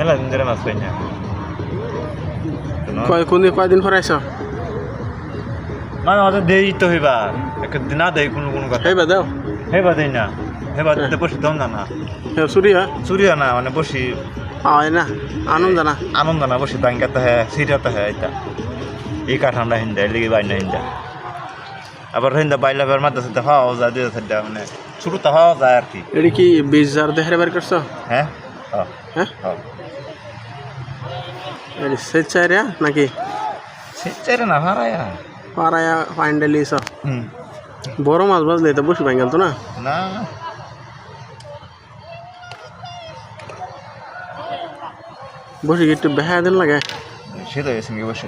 মেলা দিন ধরে মাছ পাই না কয়দিন পরে আইছ মানে আমাদের দেই তো হইবার একদিন না দেয় কোনো কোনো কথা হেবা দাও হেবা দেই না হেবা দিতে বসি দম না না চুরি হয় চুরিয়া না মানে বসি হয় না আনন্দ না আনন্দ না বসি দাঙ্গাতে হ্যাঁ সিটাতে হ্যাঁ এটা এই কাঠান্ডা হিন্দা লিগে বাইনা হিন্দা আবার হিন্দা বাইলা বের মাঝে সাথে হওয়া যায় দিয়ে সাথে মানে শুরুতে হওয়া যায় আর কি এটা কি 20,000 দেহারে বের করছো হ্যাঁ হ্যাঁ হ্যাঁ এটা সেচাইরা নাকি সেচারে না ভাড়ায়া পাড়ায়া ফাইন্ডালি লিছ হুম বড় মাছ বাজলে তো বসে ভাঙ্গাল তো না না বসে কি একটু বেহা দিন লাগে সেটাই সঙ্গে বসে